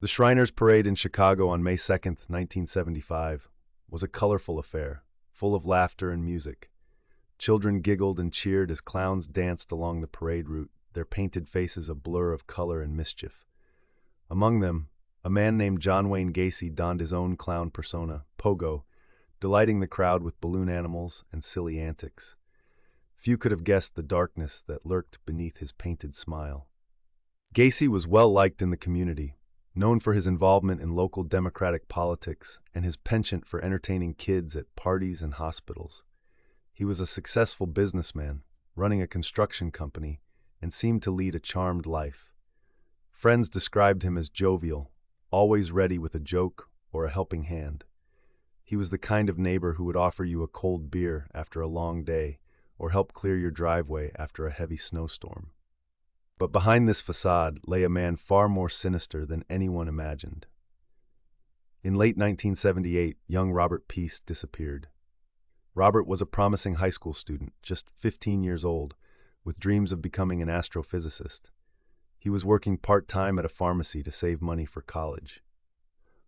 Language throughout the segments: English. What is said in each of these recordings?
The Shriners Parade in Chicago on May 2nd, 1975, was a colorful affair, full of laughter and music. Children giggled and cheered as clowns danced along the parade route, their painted faces a blur of color and mischief. Among them, a man named John Wayne Gacy donned his own clown persona, Pogo, delighting the crowd with balloon animals and silly antics. Few could have guessed the darkness that lurked beneath his painted smile. Gacy was well liked in the community, known for his involvement in local Democratic politics and his penchant for entertaining kids at parties and hospitals. He was a successful businessman, running a construction company, and seemed to lead a charmed life. Friends described him as jovial, always ready with a joke or a helping hand. He was the kind of neighbor who would offer you a cold beer after a long day or help clear your driveway after a heavy snowstorm. But behind this facade lay a man far more sinister than anyone imagined. In late 1978, young Robert Peace disappeared. Robert was a promising high school student, just 15 years old, with dreams of becoming an astrophysicist. He was working part-time at a pharmacy to save money for college.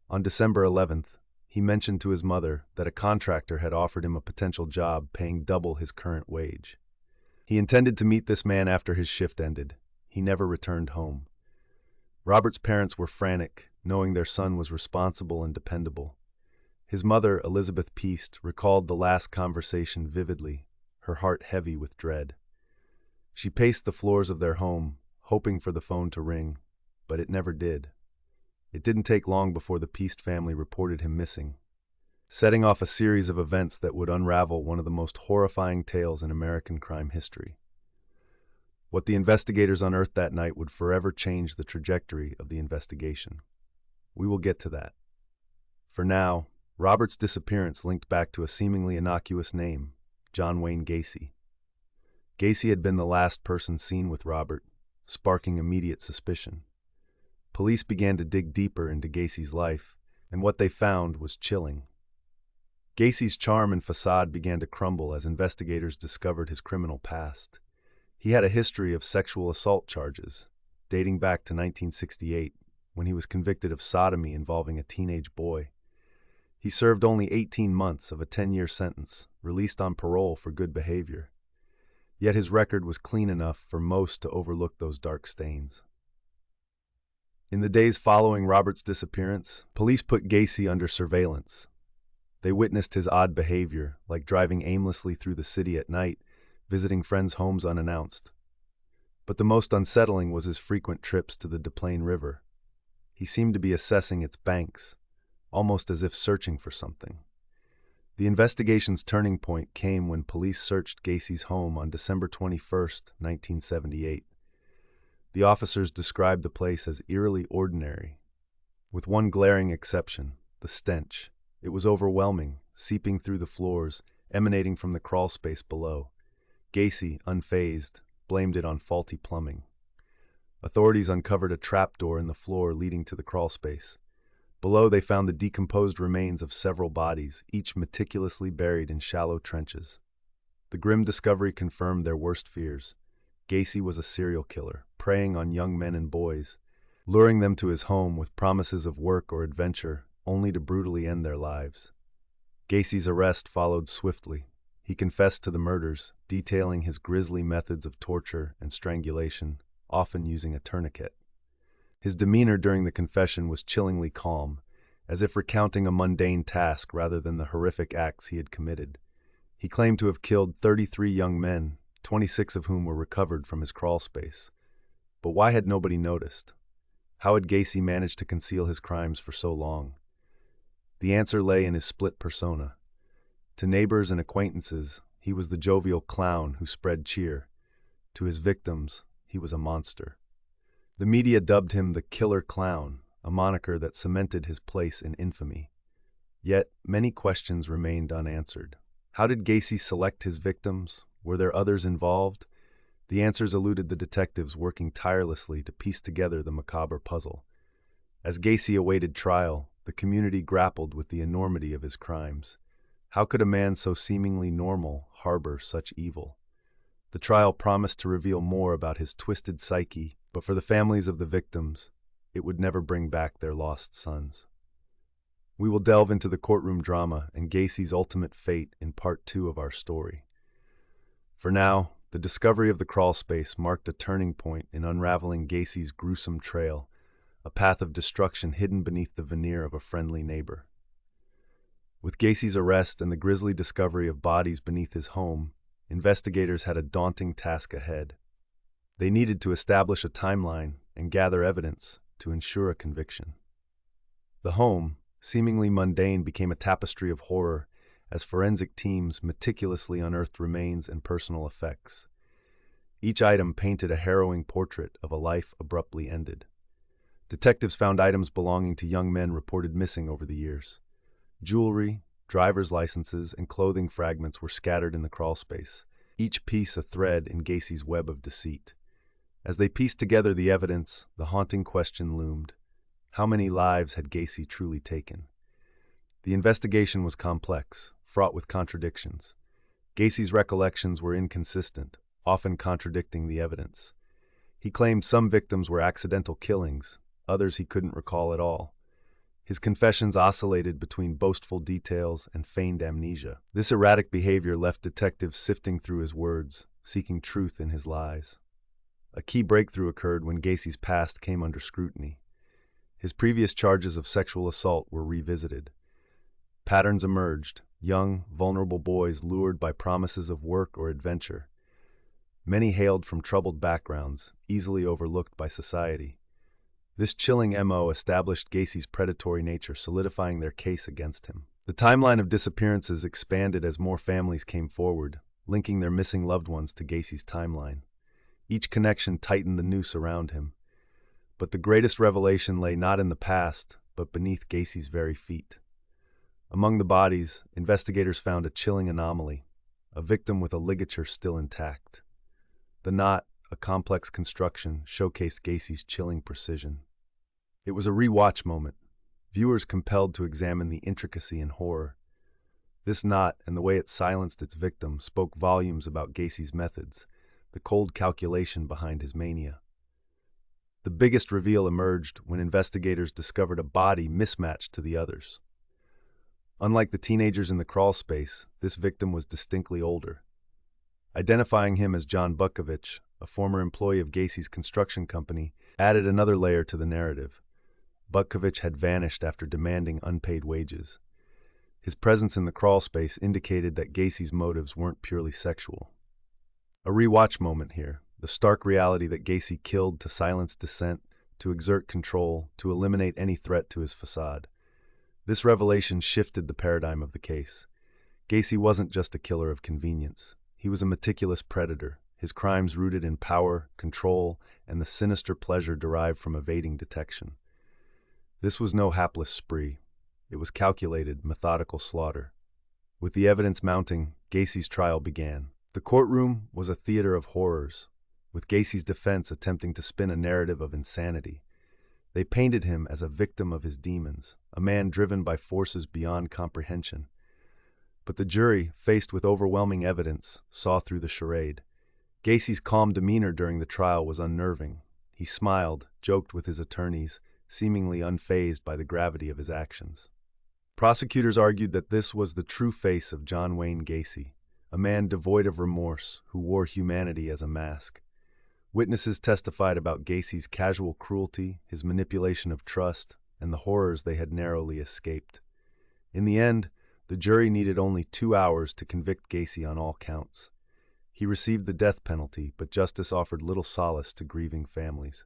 On December 11th, he mentioned to his mother that a contractor had offered him a potential job paying double his current wage. He intended to meet this man after his shift ended. He never returned home. Robert's parents were frantic, knowing their son was responsible and dependable. His mother, Elizabeth Peace, recalled the last conversation vividly, her heart heavy with dread. She paced the floors of their home, hoping for the phone to ring, but it never did. It didn't take long before the Peace family reported him missing, setting off a series of events that would unravel one of the most horrifying tales in American crime history. What the investigators unearthed that night would forever change the trajectory of the investigation. We will get to that. For now, Robert's disappearance linked back to a seemingly innocuous name, John Wayne Gacy. Gacy had been the last person seen with Robert, sparking immediate suspicion. Police began to dig deeper into Gacy's life, and what they found was chilling. Gacy's charm and facade began to crumble as investigators discovered his criminal past. He had a history of sexual assault charges, dating back to 1968, when he was convicted of sodomy involving a teenage boy. He served only 18 months of a 10-year sentence, released on parole for good behavior. Yet his record was clean enough for most to overlook those dark stains. In the days following Robert's disappearance, police put Gacy under surveillance. They witnessed his odd behavior, like driving aimlessly through the city at night, visiting friends' homes unannounced. But the most unsettling was his frequent trips to the Des Plaines River. He seemed to be assessing its banks, almost as if searching for something. The investigation's turning point came when police searched Gacy's home on December 21st, 1978. The officers described the place as eerily ordinary, with one glaring exception, the stench. It was overwhelming, seeping through the floors, emanating from the crawl space below. Gacy, unfazed, blamed it on faulty plumbing. Authorities uncovered a trapdoor in the floor leading to the crawl space. Below, they found the decomposed remains of several bodies, each meticulously buried in shallow trenches. The grim discovery confirmed their worst fears. Gacy was a serial killer, preying on young men and boys, luring them to his home with promises of work or adventure, only to brutally end their lives. Gacy's arrest followed swiftly. He confessed to the murders, detailing his grisly methods of torture and strangulation, often using a tourniquet. His demeanor during the confession was chillingly calm, as if recounting a mundane task rather than the horrific acts he had committed. He claimed to have killed 33 young men, 26 of whom were recovered from his crawl space. But why had nobody noticed? How had Gacy managed to conceal his crimes for so long? The answer lay in his split persona. To neighbors and acquaintances, he was the jovial clown who spread cheer. To his victims, he was a monster. The media dubbed him the Killer Clown, a moniker that cemented his place in infamy. Yet, many questions remained unanswered. How did Gacy select his victims? Were there others involved? The answers eluded the detectives working tirelessly to piece together the macabre puzzle. As Gacy awaited trial, the community grappled with the enormity of his crimes. How could a man so seemingly normal harbor such evil? The trial promised to reveal more about his twisted psyche, but for the families of the victims, it would never bring back their lost sons. We will delve into the courtroom drama and Gacy's ultimate fate in part 2 of our story. For now, the discovery of the crawl space marked a turning point in unraveling Gacy's gruesome trail, a path of destruction hidden beneath the veneer of a friendly neighbor. With Gacy's arrest and the grisly discovery of bodies beneath his home, investigators had a daunting task ahead. They needed to establish a timeline and gather evidence to ensure a conviction. The home, seemingly mundane, became a tapestry of horror as forensic teams meticulously unearthed remains and personal effects. Each item painted a harrowing portrait of a life abruptly ended. Detectives found items belonging to young men reported missing over the years. Jewelry, driver's licenses, and clothing fragments were scattered in the crawl space, each piece a thread in Gacy's web of deceit. As they pieced together the evidence, the haunting question loomed: how many lives had Gacy truly taken? The investigation was complex, fraught with contradictions. Gacy's recollections were inconsistent, often contradicting the evidence. He claimed some victims were accidental killings, others he couldn't recall at all. His confessions oscillated between boastful details and feigned amnesia. This erratic behavior left detectives sifting through his words, seeking truth in his lies. A key breakthrough occurred when Gacy's past came under scrutiny. His previous charges of sexual assault were revisited. Patterns emerged: young, vulnerable boys lured by promises of work or adventure. Many hailed from troubled backgrounds, easily overlooked by society. This chilling MO established Gacy's predatory nature, solidifying their case against him. The timeline of disappearances expanded as more families came forward, linking their missing loved ones to Gacy's timeline. Each connection tightened the noose around him. But the greatest revelation lay not in the past, but beneath Gacy's very feet. Among the bodies, investigators found a chilling anomaly: a victim with a ligature still intact. The knot, a complex construction, showcased Gacy's chilling precision. It was a rewatch moment, viewers compelled to examine the intricacy and horror. This knot, and the way it silenced its victim, spoke volumes about Gacy's methods, the cold calculation behind his mania. The biggest reveal emerged when investigators discovered a body mismatched to the others. Unlike the teenagers in the crawl space, this victim was distinctly older. Identifying him as John Butkovich, a former employee of Gacy's construction company, added another layer to the narrative. Butkovich had vanished after demanding unpaid wages. His presence in the crawl space indicated that Gacy's motives weren't purely sexual. A rewatch moment here: the stark reality that Gacy killed to silence dissent, to exert control, to eliminate any threat to his facade. This revelation shifted the paradigm of the case. Gacy wasn't just a killer of convenience. He was a meticulous predator, his crimes rooted in power, control, and the sinister pleasure derived from evading detection. This was no hapless spree. It was calculated, methodical slaughter. With the evidence mounting, Gacy's trial began. The courtroom was a theater of horrors, with Gacy's defense attempting to spin a narrative of insanity. They painted him as a victim of his demons, a man driven by forces beyond comprehension. But the jury, faced with overwhelming evidence, saw through the charade. Gacy's calm demeanor during the trial was unnerving. He smiled, joked with his attorneys, seemingly unfazed by the gravity of his actions. Prosecutors argued that this was the true face of John Wayne Gacy, a man devoid of remorse who wore humanity as a mask. Witnesses testified about Gacy's casual cruelty, his manipulation of trust, and the horrors they had narrowly escaped. In the end, the jury needed only 2 hours to convict Gacy on all counts. He received the death penalty, but justice offered little solace to grieving families.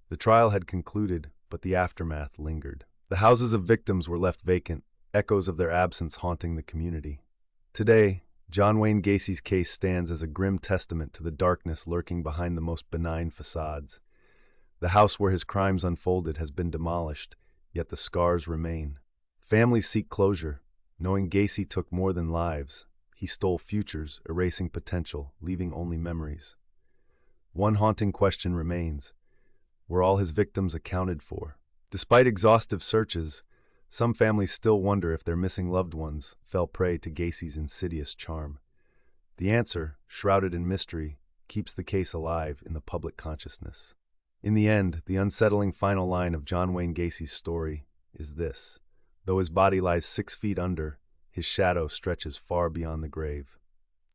The trial had concluded, but the aftermath lingered. The houses of victims were left vacant, echoes of their absence haunting the community. Today, John Wayne Gacy's case stands as a grim testament to the darkness lurking behind the most benign facades. The house where his crimes unfolded has been demolished, yet the scars remain. Families seek closure, knowing Gacy took more than lives. He stole futures, erasing potential, leaving only memories. One haunting question remains: were all his victims accounted for? Despite exhaustive searches, some families still wonder if their missing loved ones fell prey to Gacy's insidious charm. The answer, shrouded in mystery, keeps the case alive in the public consciousness. In the end, the unsettling final line of John Wayne Gacy's story is this: though his body lies 6 feet under, his shadow stretches far beyond the grave.